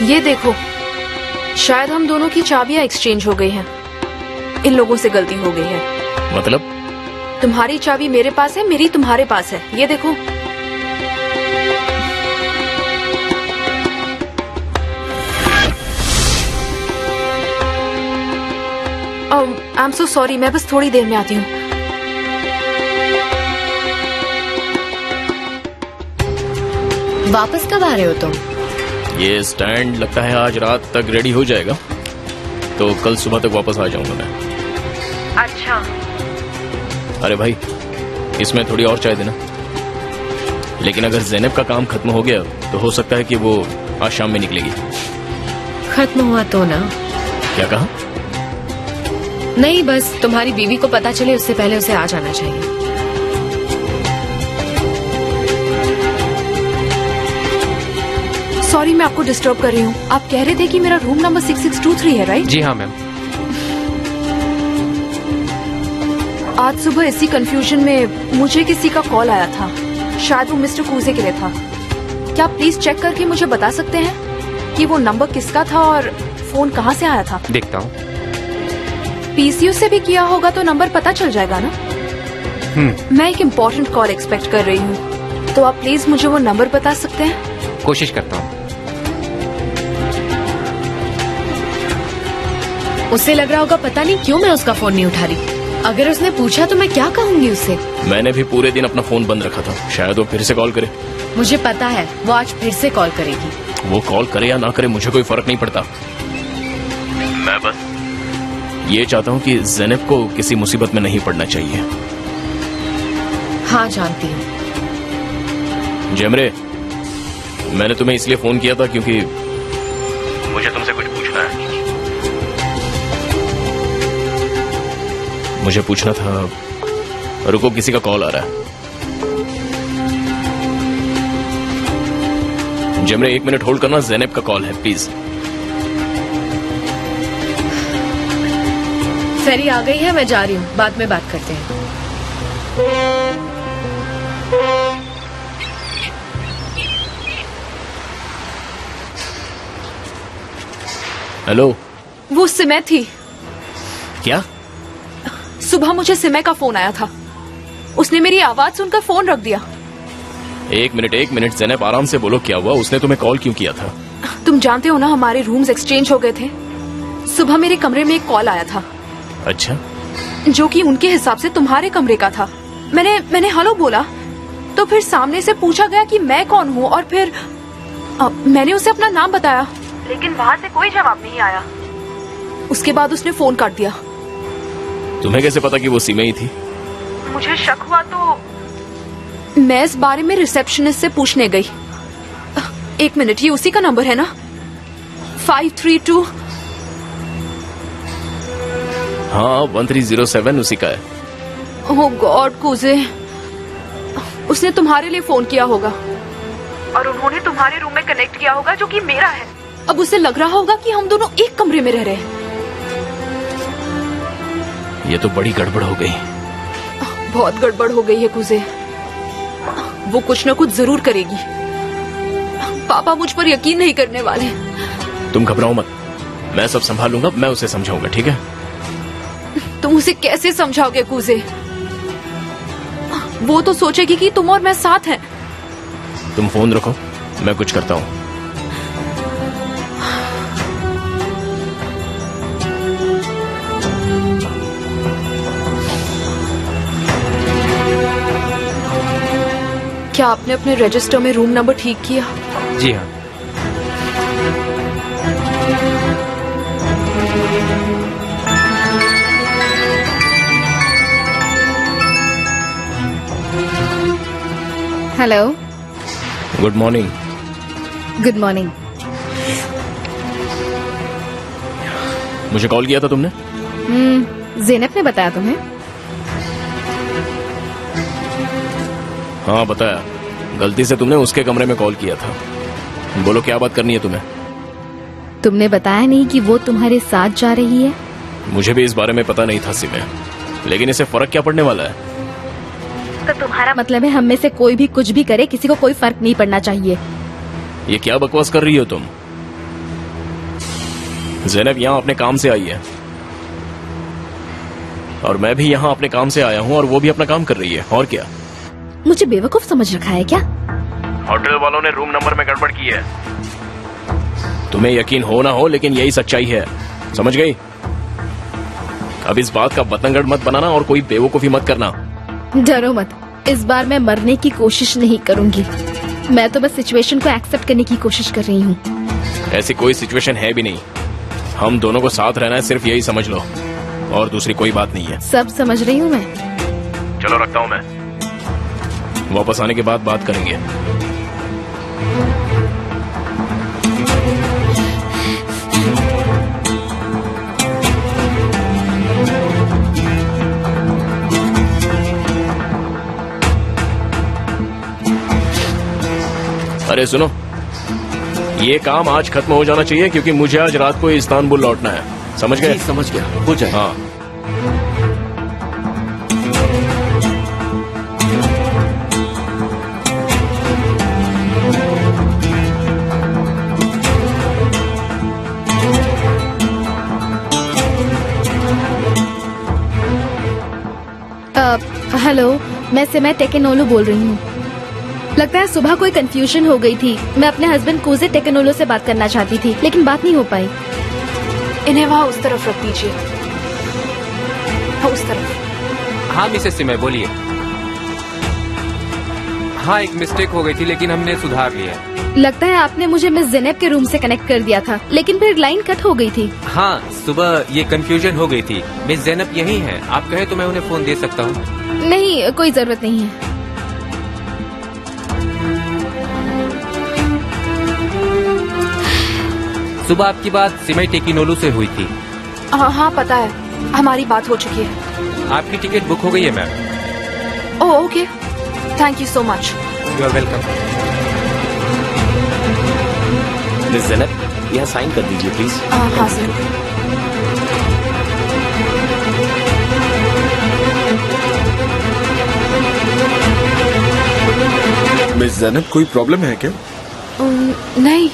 ये देखो, शायद हम दोनों की चाबियां एक्सचेंज हो गई हैं। इन लोगों से गलती हो गई है। मतलब? तुम्हारी चाबी मेरे पास है, मेरी तुम्हारे पास है। ये देखो। आई एम सो सॉरी, मैं बस थोड़ी देर में आती हूँ। वापस कब आ रहे हो तुम? ये स्टैंड लगता है आज रात तक रेडी हो जाएगा, तो कल सुबह तक वापस आ जाऊंगा मैं। अच्छा। अरे भाई, इसमें थोड़ी और चाय देना। लेकिन अगर ज़ैनब का काम खत्म हो गया तो हो सकता है कि वो आज शाम में निकलेगी। खत्म हुआ तो ना? क्या कहा? नहीं, बस तुम्हारी बीवी को पता चले उससे पहले उसे आ जाना चाहिए। सॉरी, मैं आपको डिस्टर्ब कर रही हूँ। आप कह रहे थे कि मेरा रूम नंबर 6623 है, राइट? जी हाँ मैम। आज सुबह इसी कंफ्यूजन में मुझे किसी का कॉल आया था। शायद वो मिस्टर कूजे के लिए था। क्या आप प्लीज चेक करके मुझे बता सकते हैं कि वो नंबर किसका था और फोन कहाँ से आया था? देखता हूँ। पीसीयू से भी किया होगा तो नंबर पता चल जाएगा ना? मैं एक इम्पोर्टेंट कॉल एक्सपेक्ट कर रही हूँ, तो आप प्लीज मुझे वो नंबर बता सकते हैं? कोशिश करता हूँ। उसे लग रहा होगा पता नहीं क्यों मैं उसका फोन नहीं उठा रही। अगर उसने पूछा तो मैं क्या कहूँगी उसे? मैंने भी पूरे दिन अपना फोन बंद रखा था, शायद वो फिर से कॉल करे। मुझे पता है वो आज फिर से कॉल करेगी। वो कॉल करे या ना करे मुझे कोई फर्क नहीं पड़ता। मैं बस ये चाहता हूँ कि ज़ैनब को किसी मुसीबत में नहीं पड़ना चाहिए। हाँ जानती हूँ। जेमरे, मैंने तुम्हें इसलिए फोन किया था क्योंकि मुझे तुमसे कुछ पूछना है। मुझे पूछना था, रुको किसी का कॉल आ रहा है। जेमरे 1 मिनट होल्ड करना, ज़ैनब का कॉल है प्लीज। फेरी आ गई है, मैं जा रही हूँ, बाद में बात करते हैं। हेलो। वो सिमय थी। क्या? सुबह मुझे सिमय का फोन आया था। उसने मेरी आवाज सुनकर फोन रख दिया। एक मिनट ज़ैनब, आराम से बोलो, क्या हुआ? उसने तुम्हें कॉल क्यों किया था? तुम जानते हो ना, हमारे रूम्स एक्सचेंज हो गए थे। सुबह मेरे कमरे में एक कॉल आया था। अच्छा। जो कि उनके हिसाब से तुम्हारे कमरे का था। मैंने हेलो बोला तो फिर सामने से पूछा गया कि मैं कौन हूँ, और फिर मैंने उसे अपना नाम बताया, लेकिन वहाँ से कोई जवाब नहीं आया। उसके बाद उसने फोन काट दिया। तुम्हें कैसे पता कि वो सीमा ही थी? मुझे शक हुआ तो मैं इस बारे में रिसेप्शनिस्ट से पूछने गई। 1 मिनट, ये उसी का नंबर है ना? 532। हाँ, 1307 उसी का है। ओह गॉड कूजे, उसने तुम्हारे लिए फोन किया होगा और उन्होंने तुम्हारे रूम में कनेक्ट किया होगा, जो कि मेरा है। अब उसे लग रहा होगा कि हम दोनों एक कमरे में रह रहे हैं। ये तो बड़ी गड़बड़ हो गई। बहुत गड़बड़ हो गई है कूजे। वो कुछ न कुछ जरूर करेगी। पापा मुझ पर यकीन नहीं करने वाले। तुम घबराओ मत, मैं सब संभाल लूंगा, मैं उसे समझाऊंगा, ठीक है? तुम उसे कैसे समझाओगे कूजे? वो तो सोचेगी कि तुम और मैं साथ हैं। तुम फोन रखो, मैं कुछ करता हूँ। क्या आपने अपने रजिस्टर में रूम नंबर ठीक किया? जी हाँ। Hello. Good morning. Good morning. मुझे कॉल किया था तुमने? ज़ैनब ने बताया तुम्हें? हाँ बताया। गलती से तुमने उसके कमरे में कॉल किया था। बोलो क्या बात करनी है तुम्हें? तुमने बताया नहीं कि वो तुम्हारे साथ जा रही है? मुझे भी इस बारे में पता नहीं था सिमे, लेकिन इसे फर्क क्या पड़ने वाला है? तो तुम्हारा मतलब है हम में से कोई भी कुछ भी करे, किसी को कोई फर्क नहीं पड़ना चाहिए? ये क्या बकवास कर रही हो तुम? ज़ैनब यहाँ अपने काम से आई है और मैं भी यहाँ अपने काम से आया हूँ और वो भी अपना काम कर रही है। और क्या? मुझे बेवकूफ समझ रखा है क्या? होटल वालों ने रूम नंबर में गड़बड़ की है। तुम्हें यकीन हो ना हो लेकिन यही सच्चाई है, समझ गई? अब इस बात का बतंगड़ मत बनाना और कोई बेवकूफी मत करना। डरो मत, इस बार मैं मरने की कोशिश नहीं करूंगी। मैं तो बस सिचुएशन को एक्सेप्ट करने की कोशिश कर रही हूँ। ऐसी कोई सिचुएशन है भी नहीं। हम दोनों को साथ रहना है, सिर्फ यही समझ लो, और दूसरी कोई बात नहीं है। सब समझ रही हूँ मैं। चलो रखता हूँ मैं, वापस आने के बाद बात करेंगे। अरे सुनो, ये काम आज खत्म हो जाना चाहिए क्योंकि मुझे आज रात को इस्तांबुल लौटना है, समझ गए? समझ गया, हो जाए। हाँ। हेलो, मैं सिमय टेकेनोलू बोल रही हूँ। लगता है सुबह कोई कंफ्यूजन हो गई थी। मैं अपने हस्बैंड कोजे टेकेनोलू से बात करना चाहती थी लेकिन बात नहीं हो पाई। इन्हें वहाँ उस तरफ रख दीजिए। हाँ, उस तरफ। हाँ मिसेस सिमय, बोलिए। हाँ, एक मिस्टेक हो गई थी लेकिन हमने सुधार लिया। लगता है आपने मुझे मिस ज़ैनब के रूम से कनेक्ट कर दिया था लेकिन फिर लाइन कट हो गई थी। हाँ, सुबह ये कंफ्यूजन हो गई थी। मिस ज़ैनब यही हैं। आप कहे तो मैं उन्हें फोन दे सकता हूँ। नहीं, कोई जरूरत नहीं है। सुबह आपकी बात सिमय टेकिनोलू से हुई थी। हाँ हाँ, पता है, हमारी बात हो चुकी है। आपकी टिकट बुक हो गई है ma'am. Oh okay, thank you so much. You are welcome. Miss Zainab, यहाँ साइन कर दीजिए प्लीज। हाँ जरूर। मिस ज़ैनब, कोई प्रॉब्लम है क्या? नहीं,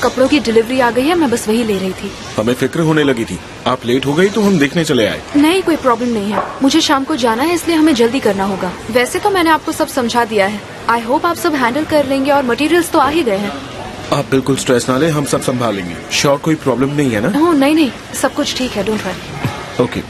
कपड़ों की डिलीवरी आ गई है, मैं बस वही ले रही थी। हमें फिक्र होने लगी थी, आप लेट हो गई तो हम देखने चले आए। नहीं, कोई प्रॉब्लम नहीं है। मुझे शाम को जाना है इसलिए हमें जल्दी करना होगा। वैसे तो मैंने आपको सब समझा दिया है। आई होप आप सब हैंडल कर लेंगे और मटेरियल्स तो आ ही गए हैं। आप बिल्कुल स्ट्रेस ना लें, हम सब संभालेंगे। श्योर कोई प्रॉब्लम नहीं है ना? नहीं नहीं, सब कुछ ठीक है, डोंट वरी। ओके।